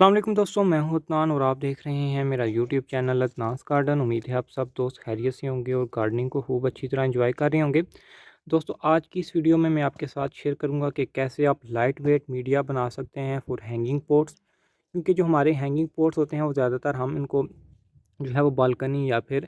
अस्सलाम वालेकुम दोस्तों, मैं हूं अदनान और आप देख रहे हैं मेरा यूट्यूब चैनल अदनास गार्डन। उम्मीद है आप सब दोस्त खैरियत से होंगे और गार्डनिंग को खूब अच्छी तरह एंजॉय कर रहे होंगे। दोस्तों, आज की इस वीडियो में मैं आपके साथ शेयर करूंगा कि कैसे आप लाइट वेट मीडिया बना सकते हैं फॉर हैंगिंग पोट्स। क्योंकि जो हमारे हैंगिंग पोट्स होते हैं वो ज़्यादातर हम इनको जो है वो बालकनी या फिर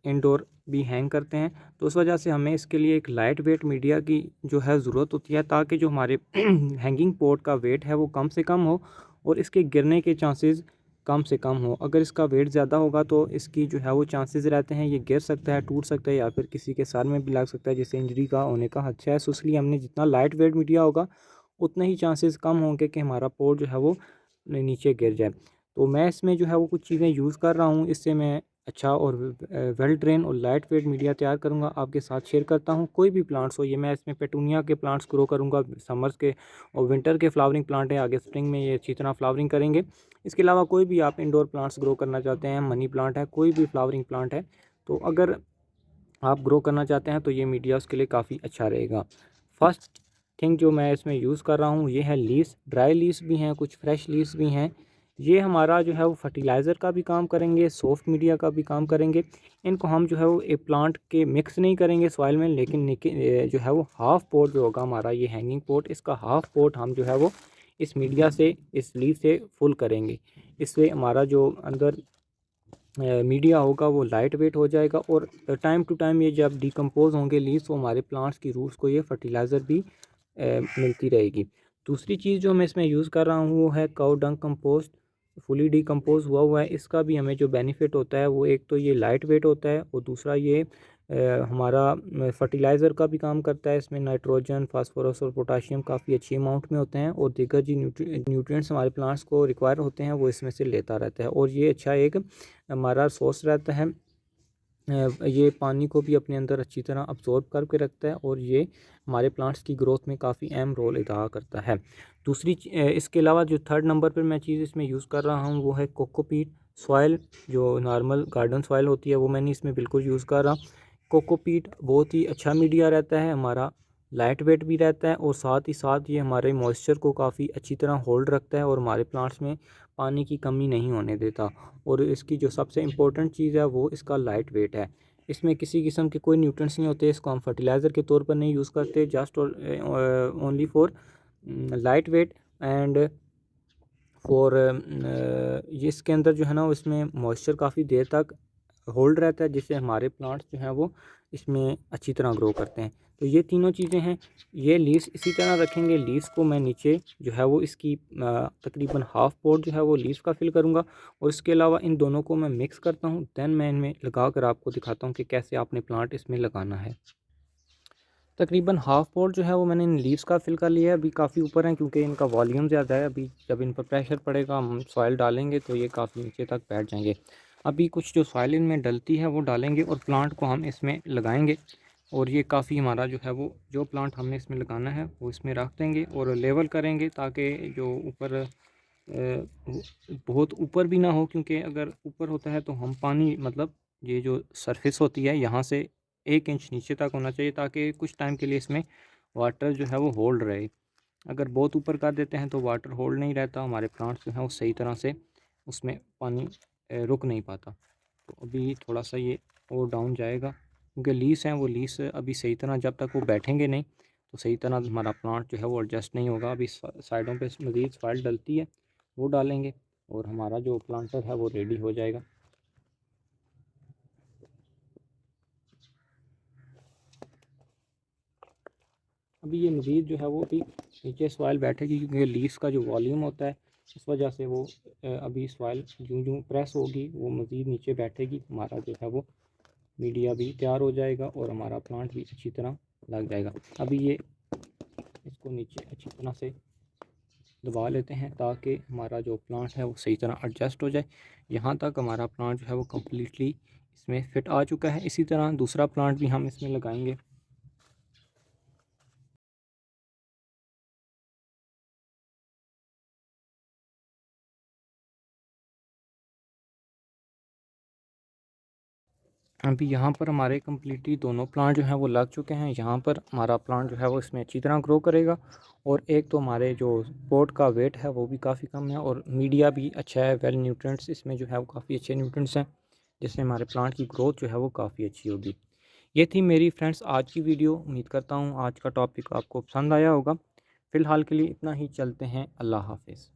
इंडोर भी हैंग करते हैं। तो उस वजह से हमें इसके लिए एक लाइट वेट मीडिया की जो है ज़रूरत होती है, ताकि जो हमारे हैंगिंग पोट का वेट है वो कम से कम हो और इसके गिरने के चांसेस कम से कम हो। अगर इसका वेट ज़्यादा होगा तो इसकी जो है वो चांसेस रहते हैं ये गिर सकता है, टूट सकता है या फिर किसी के सर में भी लग सकता है, जिससे इंजरी का होने का खदशा है। सो इसलिए हमने जितना लाइट वेट मीडिया होगा उतने ही चांसेस कम होंगे कि हमारा पोट जो है वो नीचे गिर जाए। तो मैं इसमें जो है वो कुछ चीज़ें यूज़ कर रहा हूँ, इससे मैं अच्छा और वेल ट्रेन और लाइट वेट मीडिया तैयार करूँगा, आपके साथ शेयर करता हूँ। कोई भी प्लांट्स हो, ये मैं इसमें पेटूनिया के प्लांट्स ग्रो करूँगा, समर्स के और विंटर के फ्लावरिंग प्लांट है, आगे स्प्रिंग में ये अच्छी तरह फ्लावरिंग करेंगे। इसके अलावा कोई भी आप इंडोर प्लांट्स ग्रो करना चाहते हैं, मनी प्लांट है, कोई भी फ्लावरिंग प्लांट है, तो अगर आप ग्रो करना चाहते हैं तो ये मीडिया उसके लिए काफ़ी अच्छा रहेगा। फर्स्ट थिंग जो मैं इसमें यूज़ कर रहा हूँ ये है लीव्स। ड्राई लीव्स भी हैं, कुछ फ्रेश लीव्स भी हैं। ये हमारा जो है वो फर्टिलाइज़र का भी काम करेंगे, सॉफ्ट मीडिया का भी काम करेंगे। इनको हम जो है वो एक प्लांट के मिक्स नहीं करेंगे सॉइल में, लेकिन जो है वो हाफ़ पोट जो होगा हमारा ये हैंगिंग पोट, इसका हाफ़ पोट हम जो है वो इस मीडिया से, इस लीव से फुल करेंगे। इससे हमारा जो अंदर मीडिया होगा वो लाइट वेट हो जाएगा और टाइम टू टाइम ये जब डिकम्पोज होंगे लीव्स तो हमारे प्लांट्स की रूट्स को ये फर्टिलाइज़र भी मिलती रहेगी। दूसरी चीज़ जो मैं इसमें यूज़ कर रहा हूँ वो है cow dung compost. Fully decompose हुआ हुआ है, इसका भी हमें जो बेनिफिट होता है वो एक तो ये लाइट वेट होता है और दूसरा ये हमारा फर्टिलाइज़र का भी काम करता है। इसमें नाइट्रोजन, फास्फोरस और पोटाशियम काफ़ी अच्छी अमाउंट में होते हैं और दीगर जी न्यूट्रिएंट्स हमारे प्लांट्स को रिक्वायर होते हैं वो इसमें से लेता रहता है और ये अच्छा एक हमारा सोर्स रहता है। ये पानी को भी अपने अंदर अच्छी तरह अब्जॉर्ब करके रखता है और ये हमारे प्लांट्स की ग्रोथ में काफ़ी अहम रोल अदा करता है। इसके अलावा जो थर्ड नंबर पर मैं चीज़ इसमें यूज़ कर रहा हूँ वो है कोकोपीट सॉइल। जो नॉर्मल गार्डन सॉइल होती है वो मैंने इसमें बिल्कुल यूज़ कर रहा। कोकोपीट बहुत ही अच्छा मीडिया रहता है हमारा, लाइट वेट भी रहता है और साथ ही साथ ये हमारे मॉइस्चर को काफ़ी अच्छी तरह होल्ड रखता है और हमारे प्लांट्स में पानी की कमी नहीं होने देता। और इसकी जो सबसे इम्पोर्टेंट चीज़ है वो इसका लाइट वेट है। इसमें किसी किस्म के कोई न्यूट्रिएंट्स नहीं होते, इसको हम फर्टिलाइज़र के तौर पर नहीं यूज़ करते, just only for light weight and for ये इसके अंदर जो है ना इसमें मॉइस्चर काफ़ी देर तक होल्ड रहता है, जिससे हमारे प्लांट्स जो हैं वो इसमें अच्छी तरह ग्रो करते हैं। तो ये तीनों चीज़ें हैं। ये लीव्स इसी तरह रखेंगे। लीव्स को मैं नीचे जो है वो इसकी तकरीबन हाफ़ पोट जो है वो लीव्स का फिल करूँगा और इसके अलावा इन दोनों को मैं मिक्स करता हूँ। देन मैं इनमें लगा कर आपको दिखाता हूँ कि कैसे आपने प्लांट इसमें लगाना है। तकरीबन हाफ़ पोट जो है वो मैंने इन लीव्स का फिल कर लिया है। अभी काफ़ी ऊपर हैं क्योंकि इनका वॉल्यूम ज़्यादा है। अभी जब इन पर प्रेशर पड़ेगा, हम सॉइल डालेंगे तो ये काफ़ी नीचे तक बैठ जाएंगे। अभी कुछ जो सॉइल इनमें डलती है वो डालेंगे और प्लांट को हम इसमें लगाएंगे और ये काफ़ी हमारा जो है वो जो प्लांट हमने इसमें लगाना है वो इसमें रख देंगे और लेवल करेंगे, ताकि जो ऊपर बहुत ऊपर भी ना हो, क्योंकि अगर ऊपर होता है तो हम पानी मतलब ये जो सरफेस होती है यहाँ से 1 इंच नीचे तक होना चाहिए, ताकि कुछ टाइम के लिए इसमें वाटर जो है वो होल्ड रहे। अगर बहुत ऊपर कर देते हैं तो वाटर होल्ड नहीं रहता, हमारे प्लांट्स जो हैं वो सही तरह से उसमें पानी रुक नहीं पाता। तो अभी थोड़ा सा ये और डाउन जाएगा क्योंकि लीस हैं, वो लीस अभी सही तरह जब तक वो बैठेंगे नहीं तो सही तरह हमारा प्लांट जो है वो एडजस्ट नहीं होगा। अभी साइडों पे मज़ीद सॉइल डलती है, वो डालेंगे और हमारा जो प्लांटर है वो रेडी हो जाएगा। अभी ये मज़ीद जो है वो अभी नीचे सॉइल बैठेगी क्योंकि लीव्स का जो वॉल्यूम होता है इस वजह से वो अभी सॉइल यूँ यूँ प्रेस होगी वो मज़ीद नीचे बैठेगी, हमारा जो है वो मीडिया भी तैयार हो जाएगा और हमारा प्लांट भी अच्छी तरह लग जाएगा। अभी ये इसको नीचे अच्छी तरह से दबा लेते हैं ताकि हमारा जो प्लांट है वो सही तरह एडजस्ट हो जाए। यहाँ तक हमारा प्लांट जो है वो कम्प्लीटली इसमें फिट आ चुका है। इसी तरह दूसरा प्लांट भी हम इसमें लगाएंगे। अभी यहाँ पर हमारे कम्प्लीटली दोनों प्लांट जो हैं वो लग चुके हैं। यहाँ पर हमारा प्लांट जो है वो इसमें अच्छी तरह ग्रो करेगा। और एक तो हमारे जो पोट का वेट है वो भी काफ़ी कम है और मीडिया भी अच्छा है, वेल न्यूट्रिएंट्स इसमें जो है वो काफ़ी अच्छे न्यूट्रिएंट्स हैं, जिससे हमारे प्लांट की ग्रोथ जो है वो काफ़ी अच्छी होगी। ये थी मेरी फ्रेंड्स आज की वीडियो। उम्मीद करता हूँ आज का टॉपिक आपको पसंद आया होगा। फ़िलहाल के लिए इतना ही, चलते हैं, अल्लाह हाफ़िज़।